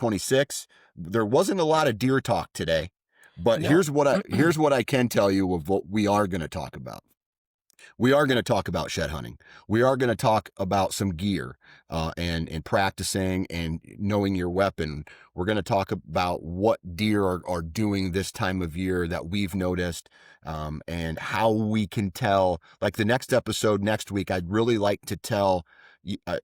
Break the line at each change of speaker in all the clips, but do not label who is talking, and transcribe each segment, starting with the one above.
2026. There wasn't a lot of deer talk today, but
No.
here's what I can tell you of what we are going to talk about. We are going to talk about shed hunting. We are going to talk about some gear and practicing and knowing your weapon. We're going to talk about what deer are doing this time of year that we've noticed, and how we can tell. Like the next episode next week, I'd really like to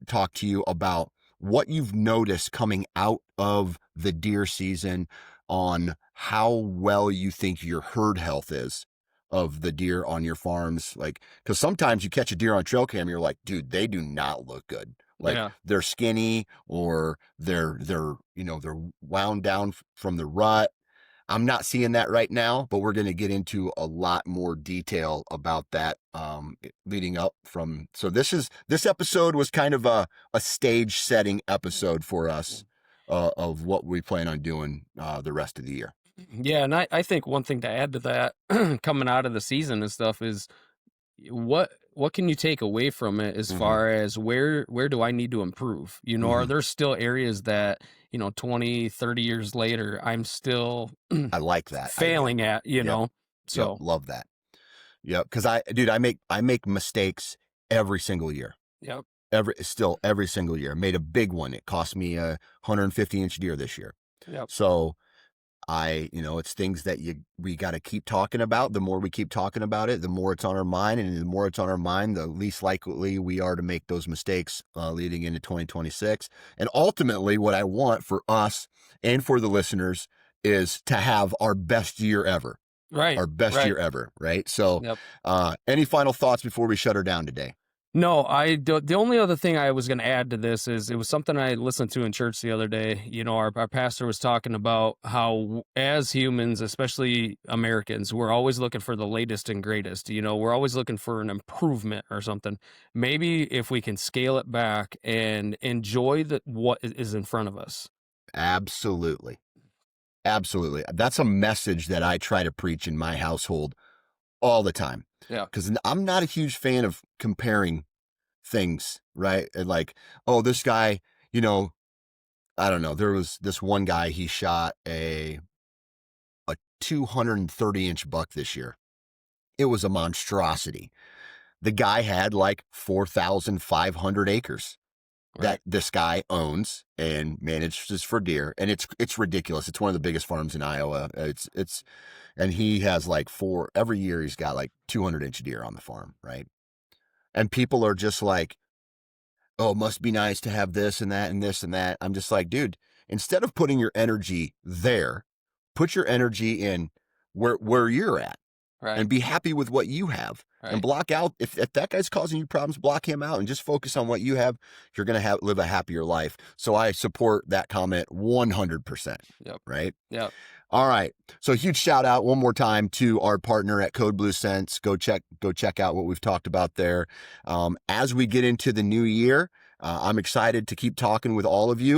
talk to you about what you've noticed coming out of the deer season on how well you think your herd health is of the deer on your farms. Like, because sometimes you catch a deer on trail cam, you're like, dude, they do not look good. Like they're skinny, or they're wound down from the rut. I'm not seeing that right now, but we're going to get into a lot more detail about that leading up from. So this episode was kind of a stage setting episode for us of what we plan on doing the rest of the year.
Yeah, and I think one thing to add to that coming out of the season and stuff is what can you take away from it as far as where do I need to improve? Are there still areas that, 20, 30 years later, I'm still
I like that
failing
idea.
at, know? So
Yep, love that. Yeah, because I make mistakes every single year.
Yep.
Every single year. I made a big one. It cost me a 150-inch deer this year.
Yep.
So it's things that we got to keep talking about. The more we keep talking about it, the more it's on our mind, and the more it's on our mind, the least likely we are to make those mistakes leading into 2026. And ultimately, what I want for us and for the listeners is to have our best year ever.
Right.
Our best year ever. Right. So, any final thoughts before we shut her down today?
No, the only other thing I was going to add to this is it was something I listened to in church the other day. Our pastor was talking about how as humans, especially Americans, we're always looking for the latest and greatest. We're always looking for an improvement or something. Maybe if we can scale it back and enjoy what is in front of us.
Absolutely. Absolutely. That's a message that I try to preach in my household all the time.
Yeah.
Because I'm not a huge fan of comparing things, right? Like, oh, this guy, I don't know. There was this one guy, he shot a 230-inch buck this year. It was a monstrosity. The guy had like 4,500 acres that this guy owns and manages for deer. And it's ridiculous. It's one of the biggest farms in Iowa. And he has like every year he's got like 200-inch deer on the farm, right? And people are just like, oh, it must be nice to have this and that and this and that. I'm just like, dude, instead of putting your energy there, put your energy in where you're at. Right. And be happy with what you have. Right. And block out, if that guy's causing you problems, block him out and just focus on what you have. You're going to live a happier life. So I support that comment 100%.
Yep.
Right?
Yep.
All right. So huge shout out one more time to our partner at Code Blue Scents. Go check out what we've talked about there. As we get into the new year, I'm excited to keep talking with all of you.